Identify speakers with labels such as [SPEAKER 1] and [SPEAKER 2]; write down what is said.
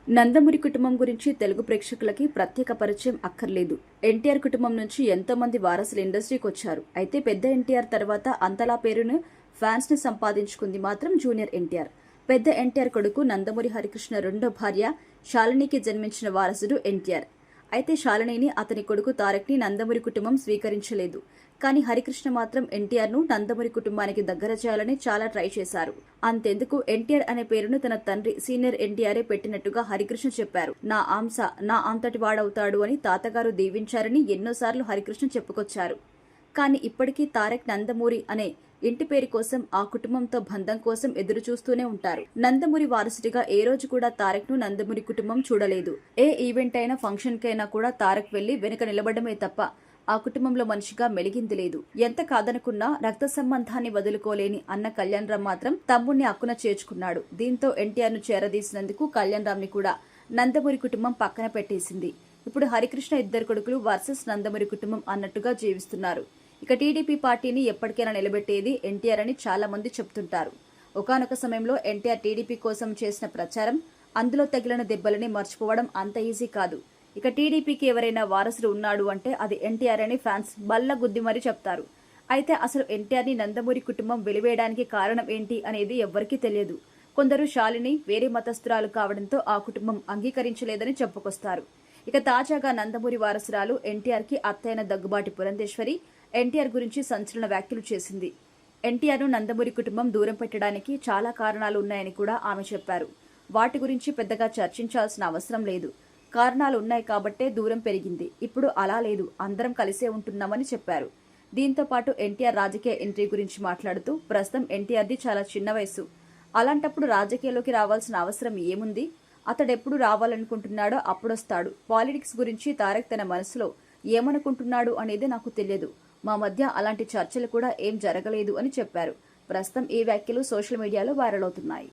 [SPEAKER 1] నందమూరి కుటుంబం గురించి తెలుగు ప్రేక్షకులకి ప్రత్యేక పరిచయం అక్కర్లేదు. ఎన్టీఆర్ కుటుంబం నుంచి ఎంతో మంది వారసులు ఇండస్ట్రీకి వచ్చారు. అయితే పెద్ద ఎన్టీఆర్ తర్వాత అంతలా పేరును ఫ్యాన్స్ ని సంపాదించుకుంది మాత్రం జూనియర్ ఎన్టీఆర్. పెద్ద ఎన్టీఆర్ కొడుకు నందమూరి హరికృష్ణ రెండో భార్య శాలినికి జన్మించిన వారసుడు ఎన్టీఆర్. అయితే శాలినిని అతని కొడుకు తారక్ ని నందమూరి కుటుంబం స్వీకరించలేదు. కానీ హరికృష్ణ మాత్రం ఎన్టీఆర్ ను నందమూరి కుటుంబానికి దగ్గర చేయాలని చాలా ట్రై చేశారు. అంతెందుకు ఎన్టీఆర్ అనే పేరును తన తండ్రి సీనియర్ ఎన్టీఆరే పెట్టినట్టుగా హరికృష్ణ చెప్పారు. నా ఆంశ నా అంతటి వాడవుతాడు అని తాతగారు దీవించారని ఎన్నోసార్లు హరికృష్ణ చెప్పుకొచ్చారు. కానీ ఇప్పటికీ తారక్ నందమూరి అనే ఇంటి పేరు కోసం, ఆ కుటుంబంతో బంధం కోసం ఎదురు చూస్తూనే ఉంటారు. నందమూరి వారసుడిగా ఏ రోజు కూడా తారక్ ను నందమూరి కుటుంబం చూడలేదు. ఏ ఈవెంట్ అయినా ఫంక్షన్ కైనా కూడా తారక్ వెళ్లి వెనుక నిలబడమే తప్ప ఆ కుటుంబంలో మనిషిగా మెలిగింది లేదు. ఎంత కాదనుకున్నా రక్త సంబంధాన్ని వదులుకోలేని అన్న కళ్యాణ్ రామ్ మాత్రం తమ్ముణ్ణి అక్కున చేర్చుకున్నాడు. దీంతో ఎన్టీఆర్ ను చేరదీసినందుకు కళ్యాణ్ రామ్ ని కూడా నందమూరి కుటుంబం పక్కన పెట్టేసింది. ఇప్పుడు హరికృష్ణ ఇద్దరు కొడుకులు వర్సెస్ నందమూరి కుటుంబం అన్నట్టుగా జీవిస్తున్నారు. ఇక టీడీపీ పార్టీని ఎప్పటికైనా నిలబెట్టేది ఎన్టీఆర్ అని చాలా మంది చెప్తుంటారు. ఒకానొక సమయంలో ఎన్టీఆర్ టీడీపీ కోసం చేసిన ప్రచారం, అందులో తగిలిన దెబ్బలని మర్చిపోవడం అంత ఈజీ కాదు. ఇక టీడీపీకి ఎవరైనా వారసుడు ఉన్నాడు అంటే అది ఎన్టీఆర్ అని ఫ్యాన్స్ బల్ల గుద్ది మరీ చెప్తారు. అయితే అసలు ఎన్టీఆర్ ని నందమూరి కుటుంబం వెలివేయడానికి కారణం ఏంటి అనేది ఎవ్వరికీ తెలియదు. కొందరు శాలిని వేరే మతస్థురాలు కావడంతో ఆ కుటుంబం అంగీకరించలేదని చెప్పుకొస్తారు. ఇక తాజాగా నందమూరి వారసురాలు ఎన్టీఆర్ కి అత్తైన దగ్గుబాటి పురంధేశ్వరి ఎన్టీఆర్ గురించి సంచలన వ్యాఖ్యలు చేసింది. ఎన్టీఆర్ ను నందమూరి కుటుంబం దూరం పెట్టడానికి చాలా కారణాలు ఉన్నాయని కూడా ఆమె చెప్పారు. వాటి గురించి పెద్దగా చర్చించాల్సిన అవసరం లేదు. కారణాలు ఉన్నాయి కాబట్టే దూరం పెరిగింది. ఇప్పుడు అలా లేదు, అందరం కలిసే ఉంటున్నామని చెప్పారు. దీంతో పాటు ఎన్టీఆర్ రాజకీయ ఎంట్రీ గురించి మాట్లాడుతూ, ప్రస్తుతం ఎన్టీఆర్ది చాలా చిన్న వయసు, అలాంటప్పుడు రాజకీయాల్లోకి రావాల్సిన అవసరం ఏముంది? అతడెప్పుడు రావాలనుకుంటున్నాడో అప్పుడొస్తాడు. పాలిటిక్స్ గురించి తారక్ తన మనసులో ఏమనుకుంటున్నాడు అనేది నాకు తెలియదు. మా మధ్య అలాంటి చర్చలు కూడా ఏం జరగలేదు అని చెప్పారు. ప్రస్తుతం ఈ వ్యాఖ్యలు సోషల్ మీడియాలో వైరల్ అవుతున్నాయి.